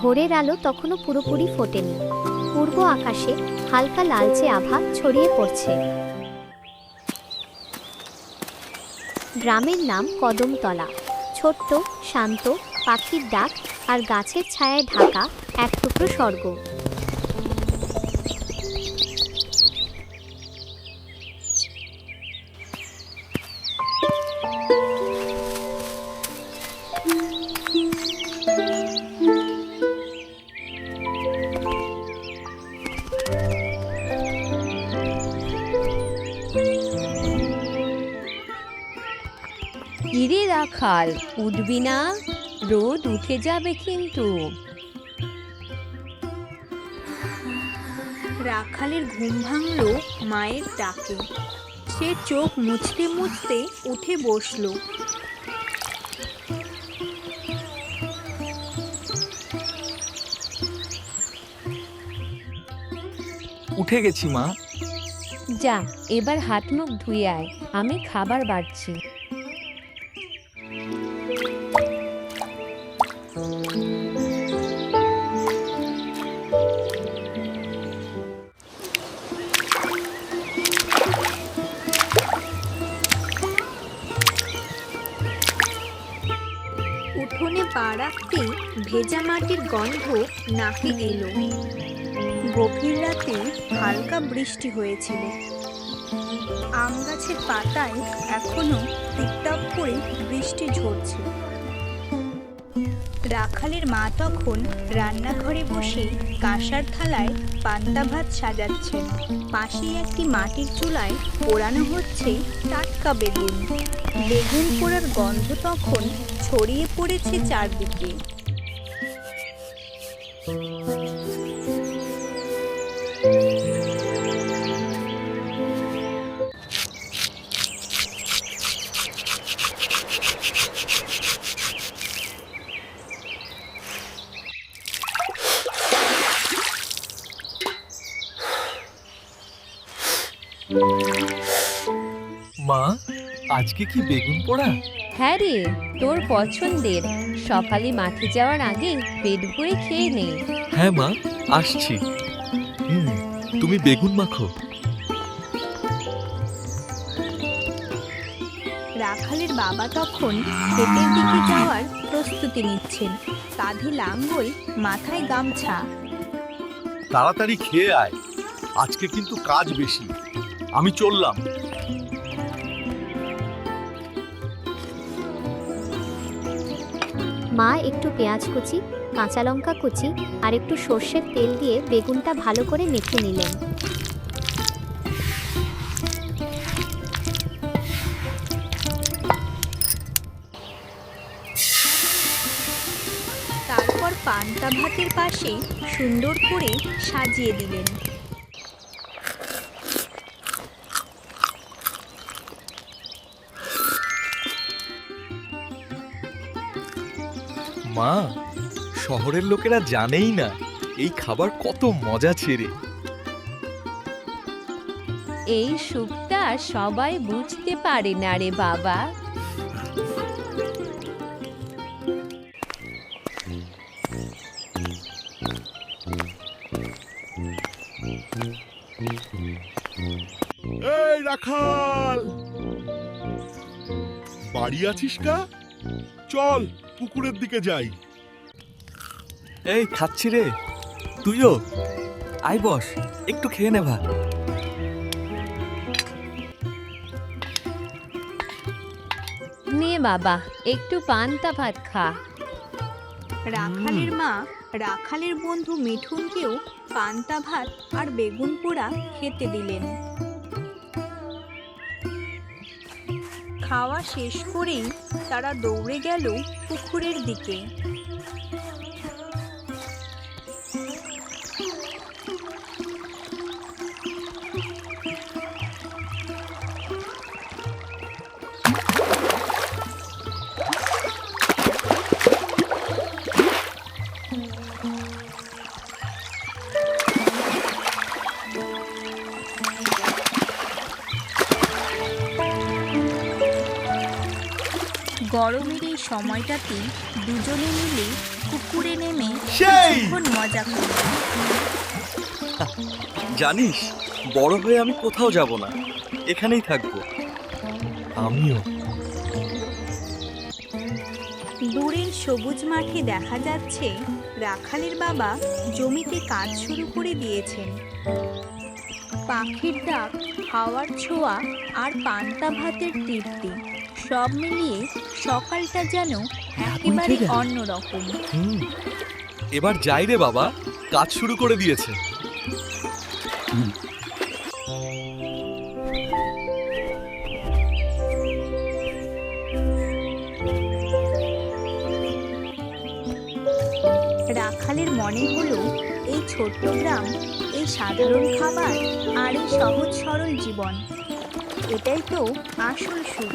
ভোরের আলো তখনও পুরোপুরি ফোটেনি। পূর্ব আকাশে হালকা লালচে আভা ছড়িয়ে পড়ছে। গ্রামের নাম কদমতলা। ছোট্ট, শান্ত, পাখির ডাক আর গাছের ছায়ায় ঢাকা এক টুকরো স্বর্গ। কিরে রাখাল, উঠবি না? রোদ উঠে যাবে কিন্তু। রাখালের ঘুম ভাঙলো মায়ের ডাকে। সে চোখ মুছতে মুছতে উঠে বসলো। উঠে গেছি মা। যা, এবার হাত মুখ ধুয়ে আয়, আমি খাবার বাড়ছি। উঠোনে পা রাখতেই ভেজা মাটির গন্ধ নাকে এলো। গভীর রাতে হালকা বৃষ্টি হয়েছিল। আম গাছের পাতায় এখনো টিপটাপ করে বৃষ্টি ঝরছে। রাখালের মা তখন রান্নাঘরে বসে কাঁসার থালায় পান্তা ভাত সাজাচ্ছেন। পাশেই একটি মাটির চুলায় পোড়ানো হচ্ছে টাটকা বেগুন। বেগুন পোড়ার গন্ধ তখন ছড়িয়ে পড়েছে চারদিকে। মা, আজকে কি বেগুন পোড়া? হ্যাঁ রে, তোর পছন্দের। সকালে মাঠে যাওয়ার আগে পেট ভরে খেয়ে নে। হ্যাঁ মা, আসছি। তুমি বেগুন মাখো। রাখালের বাবা তখন ক্ষেতের দিকে যাওয়ার প্রস্তুতি নিচ্ছেন। কাঁধে লাঙ্গল, মাথায় গামছা। তাড়াতাড়ি খেয়ে আয়, আজকে কিন্তু কাজ বেশি। আমি চললাম। মা একটু পেঁয়াজ কুচি, কাঁচা লঙ্কা কুচি আর একটু সর্ষের তেল দিয়ে বেগুনটা ভালো করে মেখে নিলেন। তারপর পান্তা ভাতের পাশে সুন্দর করে সাজিয়ে দিলেন। মা, শহরের লোকেরা জানেই না এই খাবার কত মজা ছেড়ে। এই সুখটা সবাই বুঝতে পারে না রে বাবা। এই রাখাল, বাড়ি আছিস কা? চল পুকুরের দিকে যাই। এই খাচ্ছি রে, তুইও আয়, বস, একটু খেয়ে নে ভাত। নে বাবা, একটু পান্তা ভাত খা। রাখালের মা রাখালের বন্ধু মিঠুনকেও পান্তা ভাত আর বেগুন পোড়া খেতে দিলেন। খাওয়া শেষ করেই তারা দৌড়ে গেল পুকুরের দিকে। গরমের এই সময়টাতে দুজনে মিলে পুকুরে নেমে সেই! কিছুক্ষণ মজা করল। জানিস বড় হয়ে আমি কোথাও যাব না, এখানেই থাকবো। আমিও। দূরের সবুজ মাঠে দেখা যাচ্ছে রাখালের বাবা জমিতে কাজ শুরু করে দিয়েছেন। পাখির ডাক, হাওয়ার ছোঁয়া আর পান্তা ভাতের তৃপ্তি সব মিলিয়ে সকালটা যেন একেবারে অন্যরকম। এবার যাই রে বাবা, কাজ শুরু করে দিয়েছে। রাখালের মনে হলো এই ছোট্ট গ্রাম, এই সাধারণ খাবার আর এই সহজ সরল জীবন, এটাই তো আসল সুখ।